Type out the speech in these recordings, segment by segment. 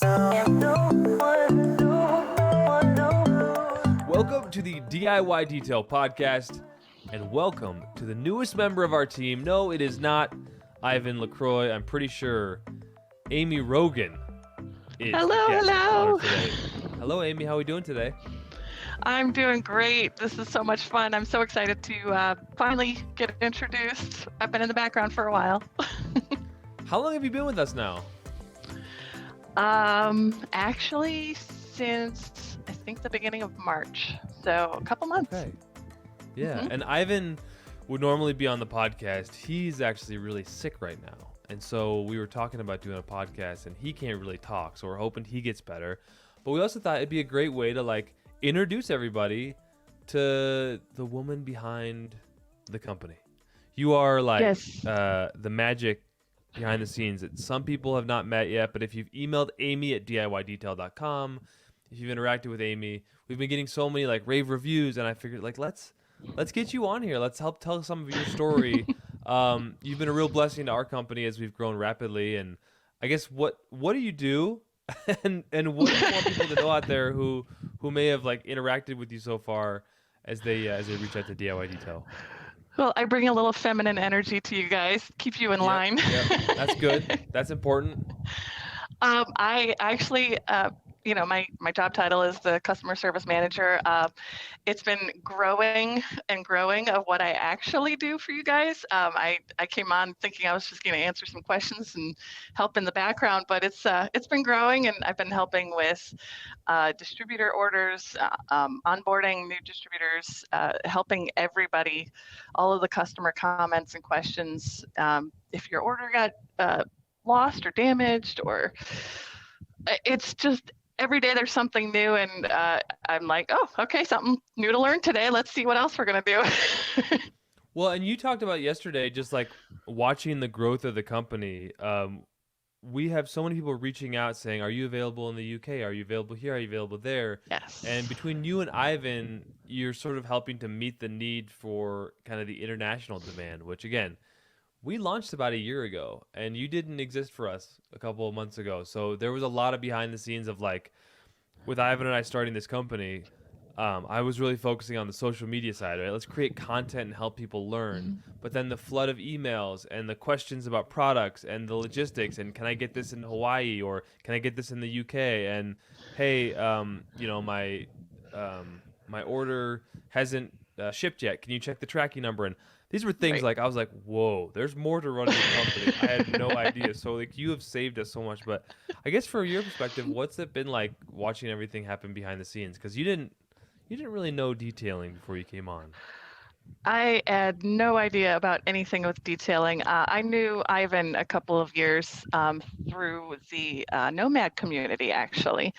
Welcome to the DIY Detail Podcast, and welcome to the newest member of our team. No, it is not Ivan LaCroix. I'm pretty sure Amy Rogan is the guest on our today. Hello, Amy. How are we doing today? I'm doing great. This is so much fun. I'm so excited to finally get introduced. I've been in the background for a while. How long have you been with us now? Actually, since I think the beginning of March, so a couple months. Okay. Yeah, and Ivan would normally be on the podcast. He's actually really sick right now, and so we were talking about doing a podcast, and he can't really talk, so we're hoping he gets better. But we also thought it'd be a great way to introduce everybody to the woman behind the company. You are the magic behind the scenes that some people have not met yet, but if you've emailed Amy at DIYdetail.com, if you've interacted with Amy, we've been getting so many rave reviews, and I figured let's get you on here. Let's help tell some of your story. You've been a real blessing to our company as we've grown rapidly, and I guess what do you do? and what do you want people to know out there who may have interacted with you so far as they reach out to DIY Detail? Well, I bring a little feminine energy to you guys, keep you in line. Yep, that's good. That's important. I actually, my job title is the customer service manager. It's been growing and growing of what I actually do for you guys. I came on thinking I was just going to answer some questions and help in the background, but it's been growing, and I've been helping with distributor orders, onboarding new distributors, helping everybody, all of the customer comments and questions. If your order got lost or damaged, or it's just every day there's something new, and I'm like, oh, okay, something new to learn today. Let's see what else we're going to do. Well, and you talked about yesterday just watching the growth of the company. We have so many people reaching out saying, are you available in the UK? Are you available here? Are you available there? Yes. And between you and Ivan, you're sort of helping to meet the need for kind of the international demand, which again, we launched about a year ago, and you didn't exist for us a couple of months ago. So there was a lot of behind the scenes of with Ivan and I starting this company, I was really focusing on the social media side, right? Let's create content and help people learn. Mm-hmm. But then the flood of emails and the questions about products and the logistics, and can I get this in Hawaii, or can I get this in the UK? And hey, my order hasn't shipped yet. Can you check the tracking number? And these were things I was like, whoa, there's more to running a company. I had no idea. So you have saved us so much. But I guess from your perspective, what's it been like watching everything happen behind the scenes? Because you didn't really know detailing before you came on. I had no idea about anything with detailing. I knew Ivan a couple of years through the Nomad community, actually.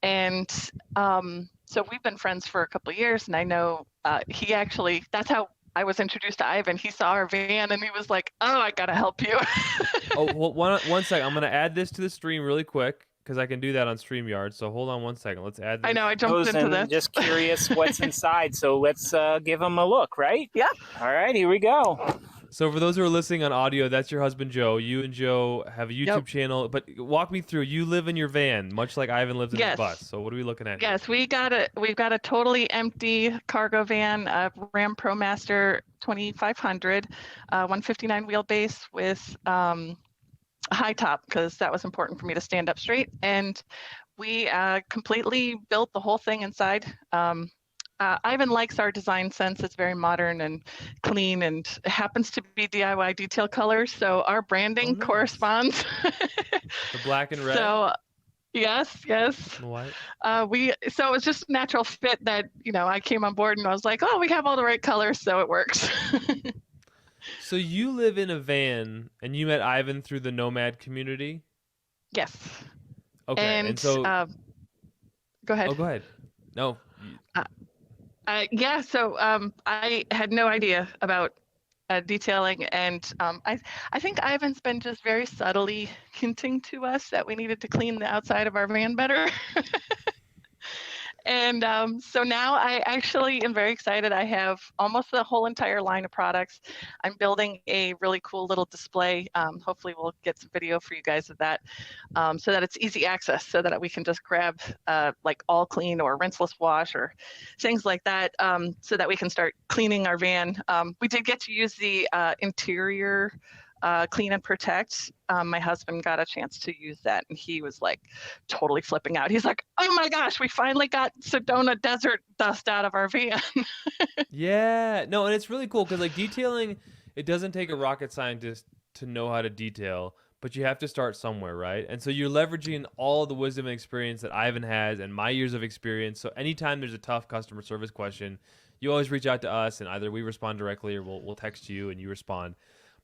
And so we've been friends for a couple of years, and I know that's how I was introduced to Ivan. He saw our van, and he was like, oh, I got to help you. Oh, well, one second. I'm going to add this to the stream really quick, because I can do that on StreamYard. So hold on one second. Let's add this. I know, I jumped into this. Just curious what's inside, so let's give them a look, right? Yeah. All right, here we go. So for those who are listening on audio, that's your husband, Joe. You and Joe have a YouTube channel, but walk me through. You live in your van, much like Ivan lives in his bus. So what are we looking at here? Yes, we've got a totally empty cargo van, a Ram ProMaster 2500, 159 wheelbase with a high top, because that was important for me to stand up straight. And we completely built the whole thing inside. Ivan likes our design sense. It's very modern and clean, and happens to be DIY detail colors, so our branding corresponds. The black and red. So yes. White. So it was just a natural fit that I came on board, and I was like, oh, we have all the right colors, so it works. So you live in a van, and you met Ivan through the Nomad community? Yes. Okay, and so go ahead. Oh, go ahead. No. So I had no idea about detailing, and I think Ivan's been just very subtly hinting to us that we needed to clean the outside of our van better. And so now I actually am very excited. I have almost the whole entire line of products. I'm building a really cool little display. Hopefully we'll get some video for you guys of that, so that it's easy access, so that we can just grab like all clean or rinseless wash or things like that, so that we can start cleaning our van. We did get to use the interior clean and protect. My husband got a chance to use that, and he was like totally flipping out. He's like, "Oh my gosh, we finally got Sedona desert dust out of our van." Yeah, no, and it's really cool because like detailing, it doesn't take a rocket scientist to know how to detail, but you have to start somewhere, right? And so you're leveraging all the wisdom and experience that Ivan has and my years of experience. So anytime there's a tough customer service question, you always reach out to us, and either we respond directly or we'll text you and you respond.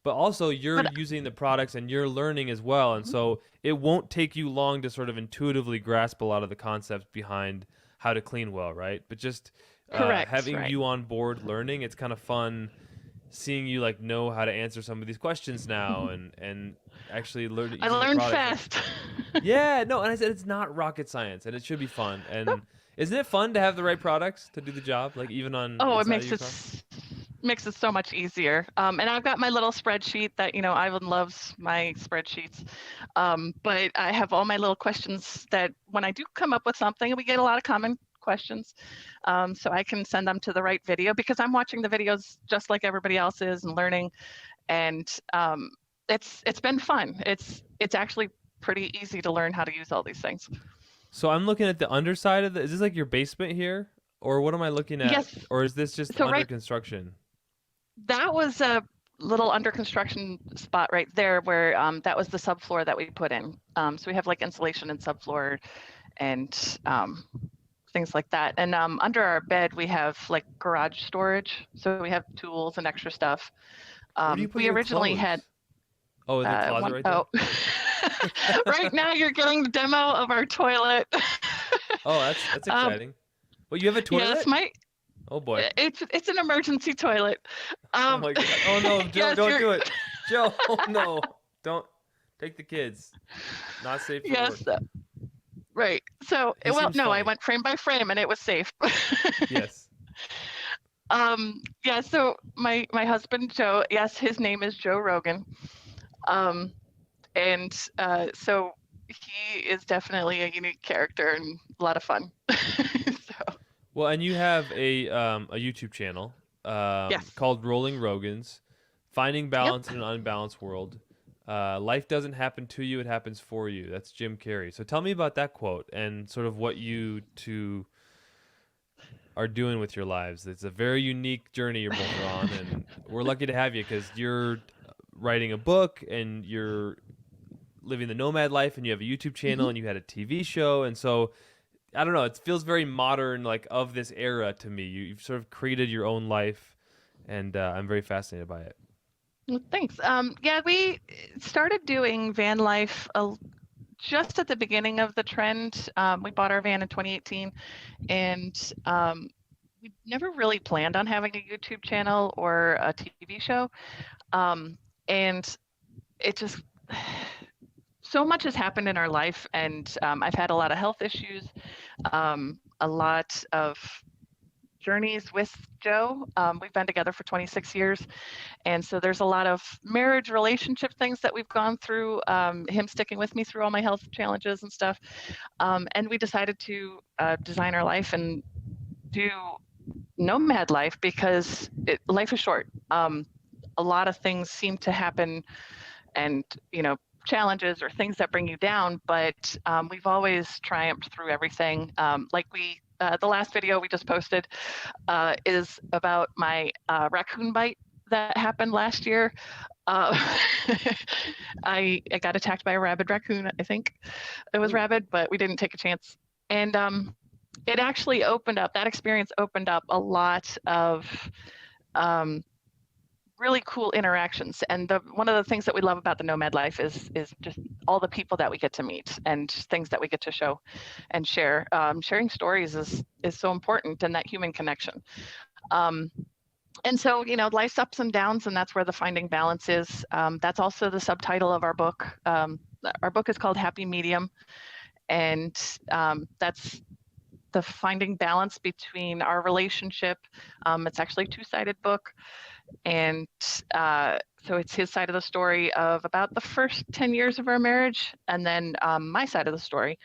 But also you're using the products and you're learning as well, and so it won't take you long to sort of intuitively grasp a lot of the concepts behind how to clean well, right? But just having right. you on board learning, it's kind of fun seeing you like know how to answer some of these questions now, and actually learn. I learned fast. Yeah, no, and I said it's not rocket science, and it should be fun. And isn't it fun to have the right products to do the job? Like even on it makes it so much easier. And I've got my little spreadsheet that, Ivan loves my spreadsheets. But I have all my little questions that when I do come up with something, we get a lot of common questions. So I can send them to the right video, because I'm watching the videos just like everybody else is and learning. And it's been fun. It's actually pretty easy to learn how to use all these things. So I'm looking at the underside of is this like your basement here? Or what am I looking at? Yes. Or is this just under construction? That was a little under construction spot right there where that was the subfloor that we put in. So we have like insulation and subfloor and things like that. And under our bed, we have like garage storage. So we have tools and extra stuff. Where do you put your originally clothes? had. Oh, in the closet right there? Oh. Right now you're getting the demo of our toilet. Oh, that's exciting. Well, you have a toilet? Yes, oh boy. It's an emergency toilet. Oh my God. Oh no, Joe, don't do it. Joe, oh no. Don't take the kids. Not safe for work. Right. So, funny. I went frame by frame and it was safe. Yes. Yeah, so my husband Joe, yes, his name is Joe Rogan. And so he is definitely a unique character and a lot of fun. Well, and you have a YouTube channel called Rolling Rogans, Finding Balance in an Unbalanced World. Life doesn't happen to you, it happens for you. That's Jim Carrey. So tell me about that quote and sort of what you two are doing with your lives. It's a very unique journey you're both on, and we're lucky to have you because you're writing a book and you're living the nomad life and you have a YouTube channel and you had a TV show. And so I don't know, it feels very modern, like of this era to me. You've sort of created your own life, and I'm very fascinated by it. Well, thanks. We started doing van life just at the beginning of the trend. We bought our van in 2018, and we never really planned on having a YouTube channel or a TV show. And it just, so much has happened in our life, and I've had a lot of health issues, a lot of journeys with Joe. We've been together for 26 years. And so there's a lot of marriage, relationship things that we've gone through, him sticking with me through all my health challenges and stuff. And we decided to design our life and do nomad life because life is short. A lot of things seem to happen and, challenges or things that bring you down, but we've always triumphed through everything. The last video we just posted is about my raccoon bite that happened last year. I got attacked by a rabid raccoon. I think it was rabid, but we didn't take a chance. And it actually that experience opened up a lot of really cool interactions. And one of the things that we love about the nomad life is just all the people that we get to meet and things that we get to show and share. Sharing stories is so important, and that human connection. And so, life's ups and downs, and that's where the finding balance is. That's also the subtitle of our book. Our book is called Happy Medium. And that's the finding balance between our relationship. It's actually a two-sided book. And so it's his side of the story of about the first 10 years of our marriage, and then my side of the story.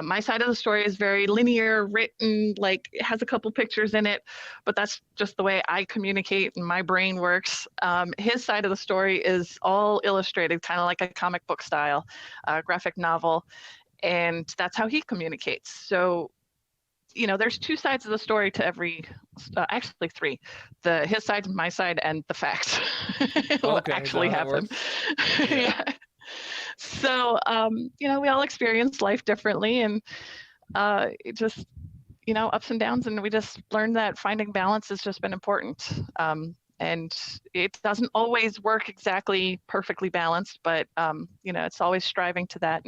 My side of the story is very linear, written, like it has a couple pictures in it, but that's just the way I communicate and my brain works. His side of the story is all illustrated, kind of like a comic book style, graphic novel, and that's how he communicates. So, there's two sides of the story to every, actually three, his side, my side, and the facts. What actually happened. Yeah. So, we all experience life differently, and it just, ups and downs, and we just learned that finding balance has just been important. And it doesn't always work exactly perfectly balanced, but it's always striving to that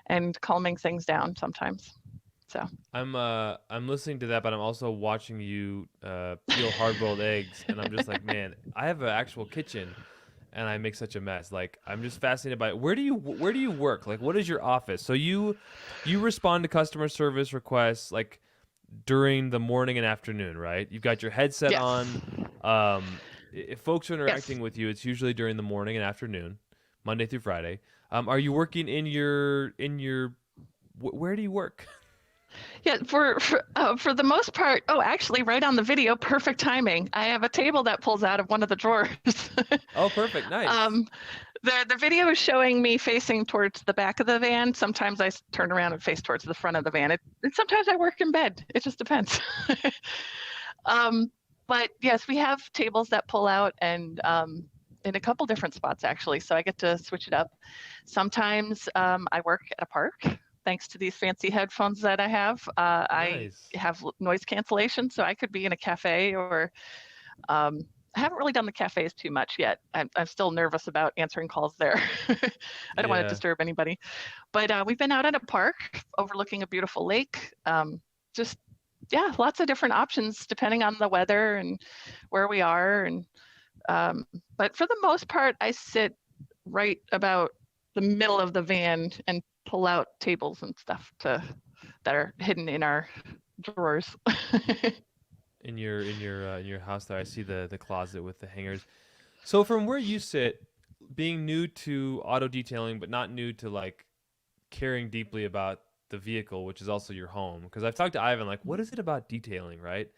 and calming things down sometimes. So I'm listening to that, but I'm also watching you peel hard-boiled eggs, and I'm just like, man, I have an actual kitchen, and I make such a mess. Like, I'm just fascinated by it. Where do you work? Like, what is your office? So you respond to customer service requests like during the morning and afternoon, right? You've got your headset on. If folks are interacting with you, it's usually during the morning and afternoon, Monday through Friday. Are you working in your where do you work? Yeah, for the most part. Oh, actually, right on the video, perfect timing. I have a table that pulls out of one of the drawers. Oh, perfect, nice. The video is showing me facing towards the back of the van. Sometimes I turn around and face towards the front of the van. And sometimes I work in bed. It just depends. But yes, we have tables that pull out, and in a couple different spots actually. So I get to switch it up. Sometimes I work at a park. Thanks to these fancy headphones that I have. Nice. I have noise cancellation, so I could be in a cafe, or I haven't really done the cafes too much yet. I'm still nervous about answering calls there. I don't want to disturb anybody. But we've been out at a park overlooking a beautiful lake. Lots of different options depending on the weather and where we are. And but for the most part, I sit right about the middle of the van and pull out tables and stuff that are hidden in our drawers. in your house there, I see the closet with the hangers. So from where you sit, being new to auto detailing, but not new to like caring deeply about the vehicle, which is also your home, because I've talked to Ivan, like, what is it about detailing, right?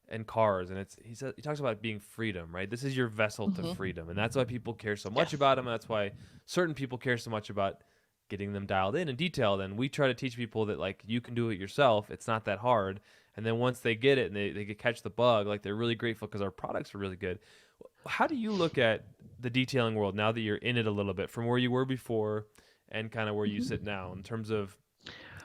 And cars, and he talks about it being freedom, right? This is your vessel to freedom, and that's why people care so much about them. And that's why certain people care so much about getting them dialed in and detailed. And we try to teach people that like you can do it yourself. It's not that hard. And then once they get it and they catch the bug, like they're really grateful because our products are really good. How do you look at the detailing world now that you're in it a little bit, from where you were before and kind of where you sit now, in terms of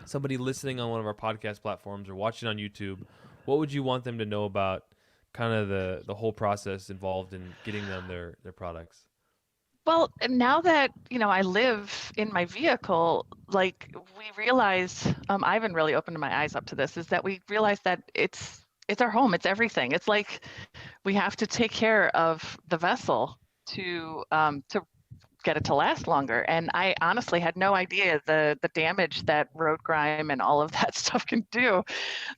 somebody listening on one of our podcast platforms or watching on YouTube? What would you want them to know about kind of the whole process involved in getting them their products? Well, now that, I live in my vehicle, like we realize, Ivan really opened my eyes up to this, is that we realize that it's our home. It's everything. It's like we have to take care of the vessel to get it to last longer. And I honestly had no idea the damage that road grime and all of that stuff can do.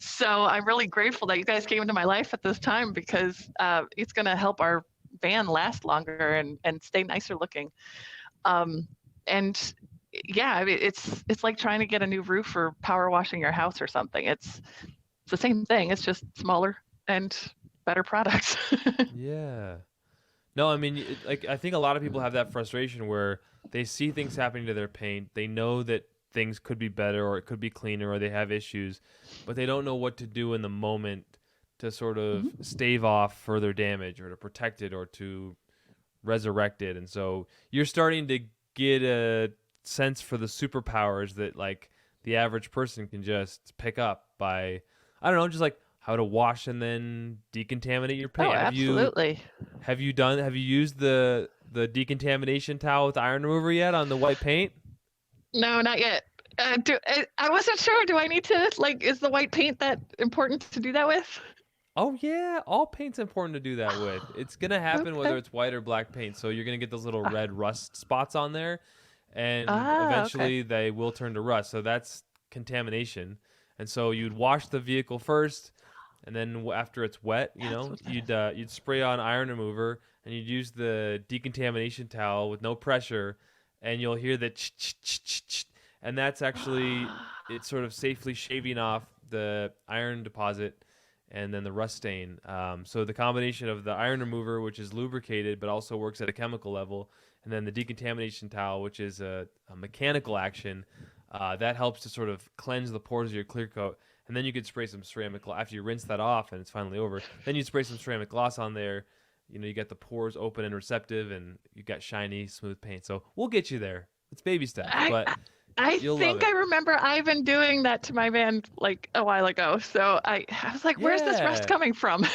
So I'm really grateful that you guys came into my life at this time, because it's going to help our van last longer and stay nicer looking. And yeah, I mean, it's like trying to get a new roof or power washing your house or something. It's the same thing. It's just smaller and better products. Yeah. No, I mean, I think a lot of people have that frustration where they see things happening to their paint. They know that things could be better or it could be cleaner or they have issues, but they don't know what to do in the moment to sort of stave off further damage or to protect it or to resurrect it. And so you're starting to get a sense for the superpowers that like the average person can just pick up by, I don't know, just like how to wash and then decontaminate your paint. Oh, absolutely. Have you used the decontamination towel with iron remover yet on the white paint? No, not yet. I wasn't sure. Do I need to, is the white paint that important to do that with? Oh yeah, all paint's important to do that with. It's gonna happen whether it's white or black paint. So you're gonna get those little red rust spots on there, and eventually they will turn to rust. So that's contamination. And so you'd wash the vehicle first, and then after it's wet, you'd spray on iron remover, and you'd use the decontamination towel with no pressure, and you'll hear the and that's actually it's sort of safely shaving off the iron deposit and then the rust stain. So the combination of the iron remover, which is lubricated but also works at a chemical level, and then the decontamination towel, which is a mechanical action, that helps to sort of cleanse the pores of your clear coat. And then you could spray some ceramic gloss after you rinse that off and it's finally over. Then you spray some ceramic gloss on there. You get the pores open and receptive, and you got shiny, smooth paint. So we'll get you there. It's baby steps, but I you'll think love I it. remember Ivan doing that to my van like a while ago. So I was like, where's this rust Yeah. coming from?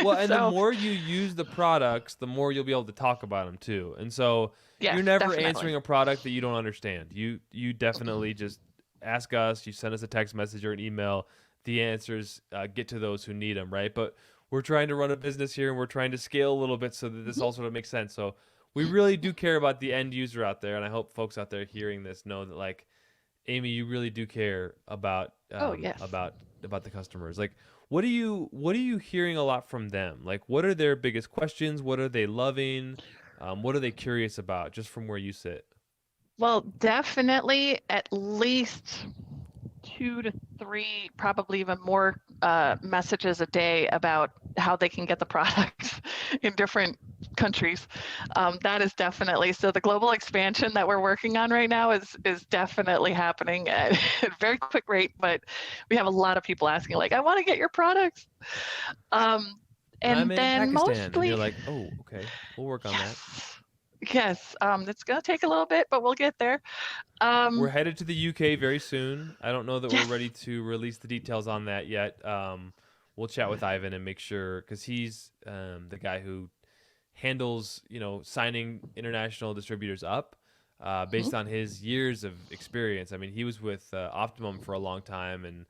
Well, and the So, more you use the products, the more you'll be able to talk about them too. And so yes, you're never definitely. answering a product that you don't understand. You definitely just ask us. You send us a text message or an email. The answers get to those who need them, right? But we're trying to run a business here, and we're trying to scale a little bit so that this all sort of makes sense. So we really do care about the end user out there, and I hope folks out there hearing this know that, like, Amy, you really do care about Yes. about the customers. Like, what are you hearing a lot from them? Like, what are their biggest questions? What are they loving? What are they curious about? Just from where you sit. Well, definitely at least 2 to 3, probably even more messages a day about how they can get the products in different countries. That is definitely, so the global expansion that we're working on right now is definitely happening at a very quick rate, but we have a lot of people asking, like, I want to get your products. I'm And in then Pakistan, and mostly, you're like, oh, okay, we'll work on that. yes, it's going to take a little bit, but we'll get there. We're headed to the UK very soon. I don't know that Yes. we're ready to release the details on that yet. We'll chat with Ivan and make sure, because he's the guy who handles, signing international distributors up based on his years of experience. I mean, he was with Optimum for a long time and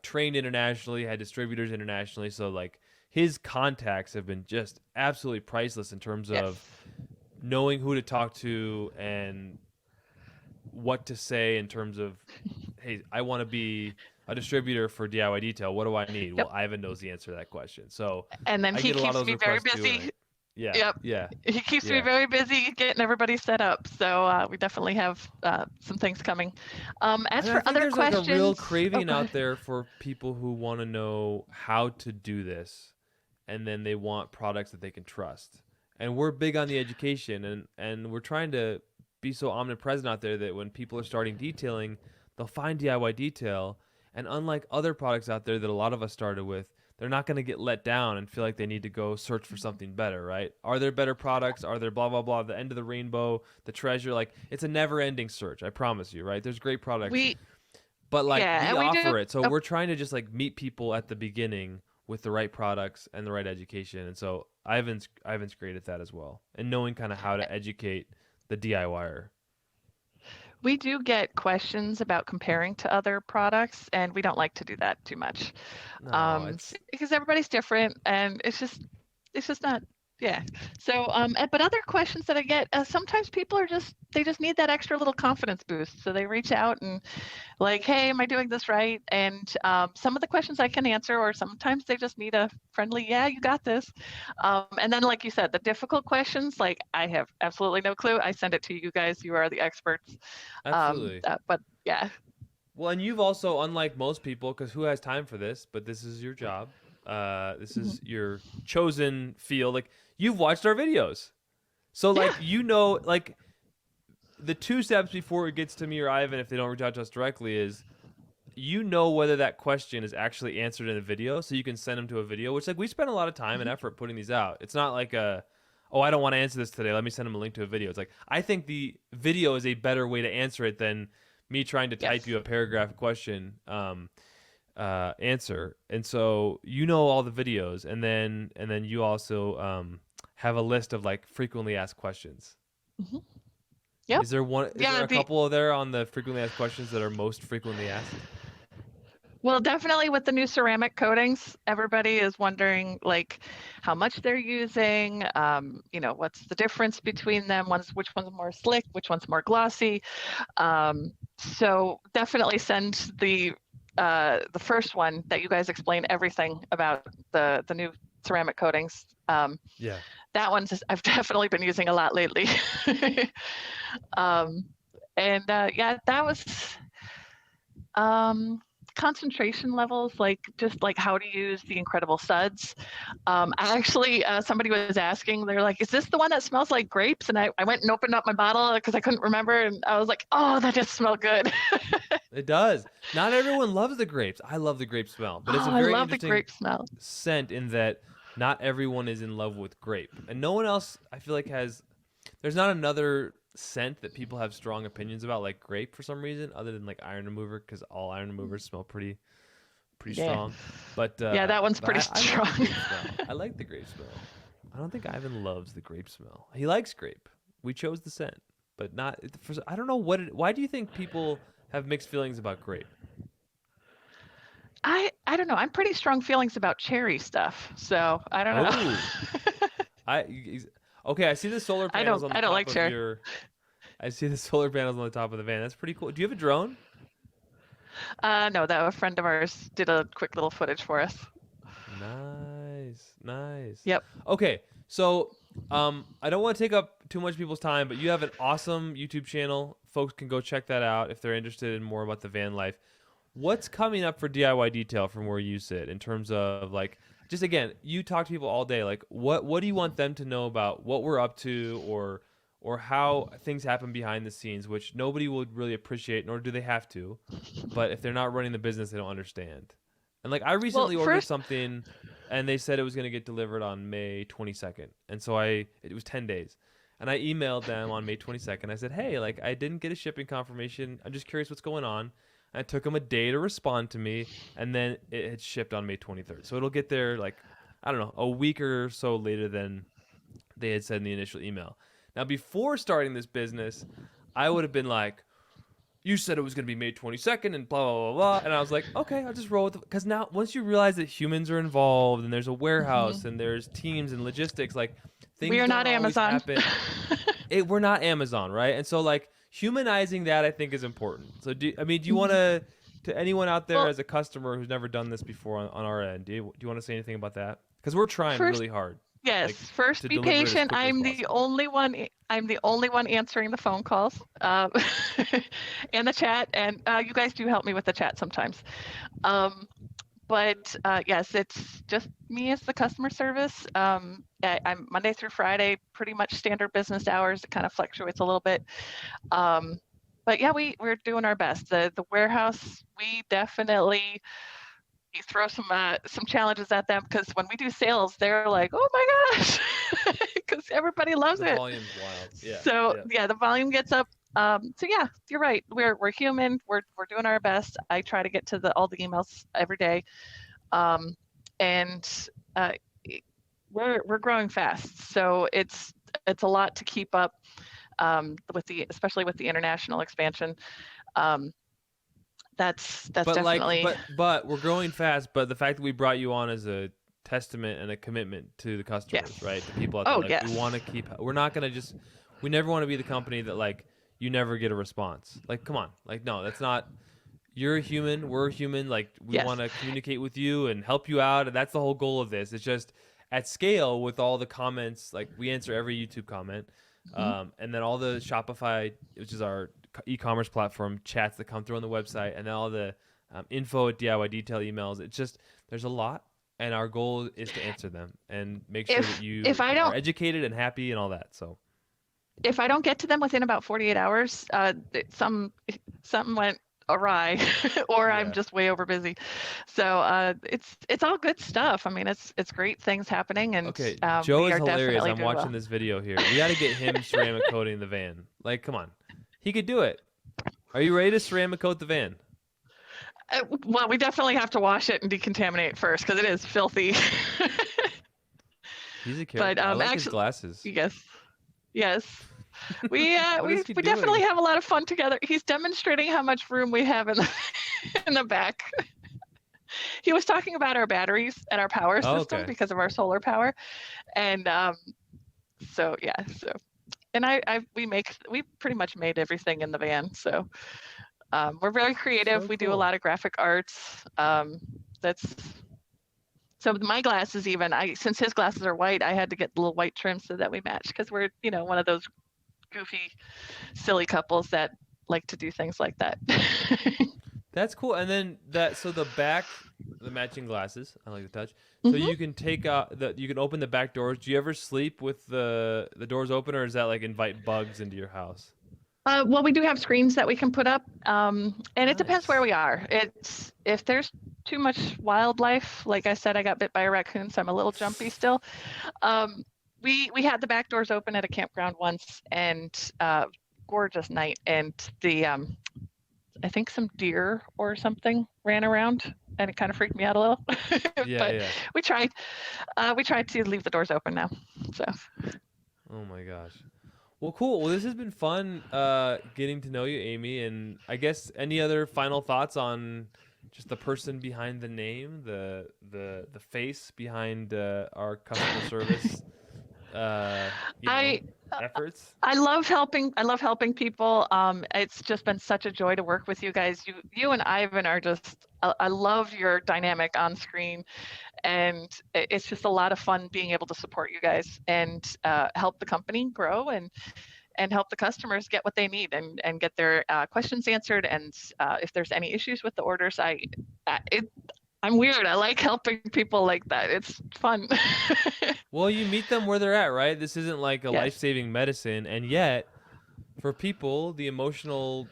trained internationally, had distributors internationally. So, like, his contacts have been just absolutely priceless in terms of knowing who to talk to and what to say in terms of, hey, I want to be a distributor for DIY detail. What do I need? Yep. Well, Ivan knows the answer to that question. So And then I he get a lot keeps of those me very requests too, busy. and yeah, Yep. yeah. He keeps me Yeah. very busy getting everybody set up. So we definitely have some things coming. As And I for think other there's questions, like a real craving go out ahead. there for people who want to know how to do this, and then they want products that they can trust. And we're big on the education, and we're trying to be so omnipresent out there that when people are starting detailing, they'll find DIY detail. And unlike other products out there that a lot of us started with, they're not going to get let down and feel like they need to go search for something better, right? Are there better products? Are there blah, blah, blah, the end of the rainbow, the treasure? Like, it's a never-ending search, I promise you, right? There's great products. We But, like, yeah, we and we do. offer it. So we're trying to just, like, meet people at the beginning with the right products and the right education. And so Ivan's great at that as well. And knowing kind of how to educate the DIYer. We do get questions about comparing to other products, and we don't like to do that too much, No, it's because everybody's different, and it's just not. Yeah. So, but other questions that I get, sometimes people they just need that extra little confidence boost. So they reach out and like, hey, am I doing this right? And some of the questions I can answer, or sometimes they just need a friendly, yeah, you got this. And then, like you said, the difficult questions, like, I have absolutely no clue. I send it to you guys. You are the experts. absolutely. But yeah, Well, and you've also, unlike most people, because who has time for this? But this is your job. This is your chosen field. Like, you've watched our videos, so like like the 2 steps before it gets to me or Ivan, if they don't reach out to us directly, is whether that question is actually answered in a video, so you can send them to a video. Which, like, we spend a lot of time and effort putting these out. It's not like I don't want to answer this today, let me send them a link to a video. It's like, I think the video is a better way to answer it than me trying to type you a paragraph question answer. And so all the videos, and then you also have a list of, like, frequently asked questions. Yep. Is there a couple there on the frequently asked questions that are most frequently asked? Well, definitely with the new ceramic coatings, everybody is wondering, like, how much they're using, what's the difference between them, which one's more slick, which one's more glossy. So definitely send the the first one that you guys explain everything about the new ceramic coatings. Yeah. That one's just, I've definitely been using a lot lately. Yeah, that was concentration levels, like just like how to use the incredible suds. I actually, somebody was asking, they're like, is this the one that smells like grapes? And I went and opened up my bottle because I couldn't remember. And I was like, oh, that just smelled good. It does. Not everyone loves the grapes. I love the grape smell, but it's a I very love the interesting grape smell. scent in that not everyone is in love with grape. And no one else, I feel like, there's not another scent that people have strong opinions about like grape for some reason, other than like iron remover, because all iron removers smell pretty Yeah. strong. But Yeah, that one's pretty I like the strong. grape smell. I like the grape smell. I don't think Ivan loves the grape smell. He likes grape. We chose the scent, but not. I don't know why do you think people have mixed feelings about grape? I don't know. I'm pretty strong feelings about cherry stuff, so I don't know. Okay. I see the solar panels on the I don't top like of cherry. your. I see the solar panels on the top of the van. That's pretty cool. Do you have a drone? No, that a friend of ours did a quick little footage for us. Nice. Yep. Okay, so I don't want to take up too much people's time, but you have an awesome YouTube channel. Folks can go check that out if they're interested in more about the van life. What's coming up for DIY Detail from where you sit in terms of like, just again, you talk to people all day. Like, what do you want them to know about what we're up to, or how things happen behind the scenes, which nobody would really appreciate, nor do they have to. But if they're not running the business, they don't understand. And like, I recently ordered something, and they said it was going to get delivered on May 22nd, and so it was 10 days. And I emailed them on May 22nd. I said, hey, like, I didn't get a shipping confirmation. I'm just curious what's going on. And it took them a day to respond to me, and then it had shipped on May 23rd. So it'll get there, like, I don't know, a week or so later than they had said in the initial email. Now, before starting this business, I would have been like, you said it was going to be May 22nd and blah, blah, blah, blah. And I was like, okay, I'll just roll with it. Because now, once you realize that humans are involved and there's a warehouse and there's teams and logistics, like, things we are not Amazon. We're not Amazon, right? And so, like, humanizing that, I think, is important. So, do you want to anyone out there as a customer who's never done this before on our end, do you want to say anything about that? Because we're trying really hard. Yes. Like, first, be patient. I'm the only one answering the phone calls and the chat, and you guys do help me with the chat sometimes. But yes, it's just me as the customer service. I'm Monday through Friday, pretty much standard business hours. It kind of fluctuates a little bit. But yeah, we're doing our best. The warehouse, we definitely throw some challenges at them, because when we do sales, they're like, oh my gosh, because everybody loves it. The volume's wild. Yeah. So yeah, the volume gets up. So yeah, you're right. We're human. We're doing our best. I try to get to all the emails every day, and we're growing fast. So it's a lot to keep up especially with the international expansion. That's definitely. But we're growing fast. But the fact that we brought you on is a testament and a commitment to the customers, right? The people out there. Yes. We want to keep. We're not gonna just. We never want to be the company that like you never get a response. Like, come on. Like, no, that's not. You're a human. We're a human. Like, we want to communicate with you and help you out, and that's the whole goal of this. It's just at scale with all the comments. Like, we answer every YouTube comment, and then all the Shopify, which is our e-commerce platform, chats that come through on the website, and then all the info at DIY Detail emails. It's just there's a lot, and our goal is to answer them and make sure that you are educated and happy and all that. So if I don't get to them within about 48 hours, something went awry or I'm just way over busy. So it's all good stuff. I mean, it's great things happening. And okay, Joe is hilarious. I'm watching this video here. We got to get him ceramic coating the van. Like, come on. He could do it. Are you ready to ceramic coat the van? Well, we definitely have to wash it and decontaminate first because it is filthy. He's a character. I like his glasses. Yes. We definitely have a lot of fun together. He's demonstrating how much room we have in the back. He was talking about our batteries and our power system because of our solar power, and and we pretty much made everything in the van. So We're very creative. So We do a cool. lot of graphic arts. That's so my glasses even. Since his glasses are white, I had to get the little white trim so that we match because we're one of those goofy, silly couples that like to do things like that. That's cool. And then so the matching glasses, I like the touch. So Mhm. you can you can open the back doors. Do you ever sleep with the doors open, or is that like invite bugs into your house? Well, we do have screens that we can put up, and it depends where Nice. we are. It's if there's too much wildlife, like I said, I got bit by a raccoon, so I'm a little jumpy still. Um, we had the back doors open at a campground once, and gorgeous night, and the I think some deer or something ran around, and it kind of freaked me out a little. Yeah, But yeah. we tried to leave the doors open now. So Oh my gosh. Well, cool. Well, this has been fun getting to know you, Amy. And I guess any other final thoughts on just the person behind the name, the face behind our customer service, you know, I efforts? I love helping. I love helping people. It's just been such a joy to work with you guys. You and Ivan are just. I love your dynamic on screen, and it's just a lot of fun being able to support you guys and help the company grow and help the customers get what they need and get their questions answered. And if there's any issues with the orders, I'm weird. I like helping people like that. It's fun. Well, you meet them where they're at, right? This isn't like a Yes. life-saving medicine, and yet for people, the emotional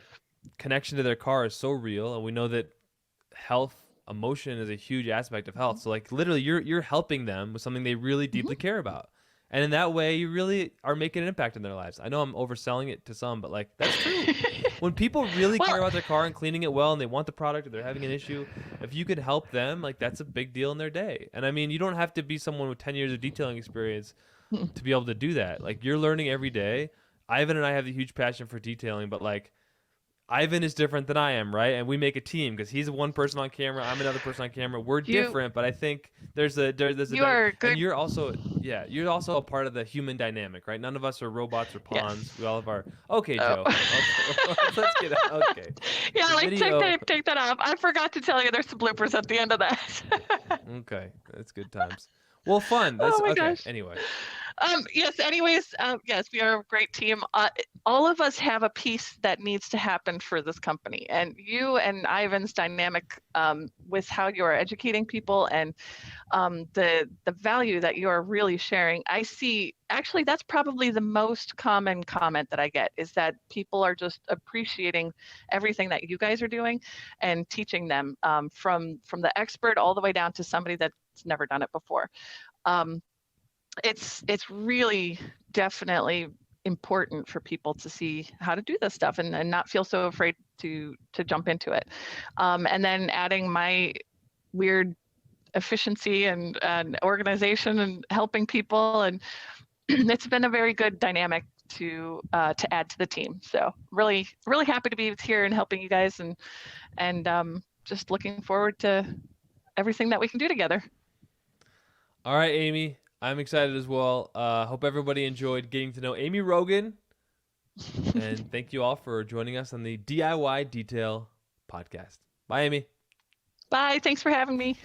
connection to their car is so real, and we know that health, emotion is a huge aspect of health. So like literally you're helping them with something they really Mhm. deeply care about. And in that way you really are making an impact in their lives. I know I'm overselling it to some, but like that's true. When people really care Well, about their car and cleaning it well and they want the product or they're having an issue, if you could help them, like that's a big deal in their day. And I mean, you don't have to be someone with 10 years of detailing experience to be able to do that. Like you're learning every day. Ivan and I have a huge passion for detailing, but like Ivan is different than I am, right? And we make a team because he's one person on camera, I'm another person on camera. We're you different, but I think there's you are and good. you're also you're also a part of the human dynamic, right? None of us are robots or pawns. Yes. We all have our okay, Oh. Joe. Okay, let's get okay. Yeah, The like video. take that off. I forgot to tell you there's some bloopers at the end of that. Okay, that's good times. Well, fun. That's Oh my okay. gosh. Anyway, Yes, anyways, yes, we are a great team. All of us have a piece that needs to happen for this company. And you and Ivan's dynamic with how you are educating people and the value that you are really sharing. I see, actually, that's probably the most common comment that I get is that people are just appreciating everything that you guys are doing and teaching them from the expert all the way down to somebody that's never done it before. Um, it's really definitely important for people to see how to do this stuff and not feel so afraid to jump into it. And then adding my weird efficiency and organization and helping people, and it's been a very good dynamic to add to the team. So really really happy to be here and helping you guys and just looking forward to everything that we can do together. all right, Amy. I'm excited as well. Hope everybody enjoyed getting to know Amy Rogan. And thank you all for joining us on the DIY Detail podcast. Bye, Amy. Bye. Thanks for having me.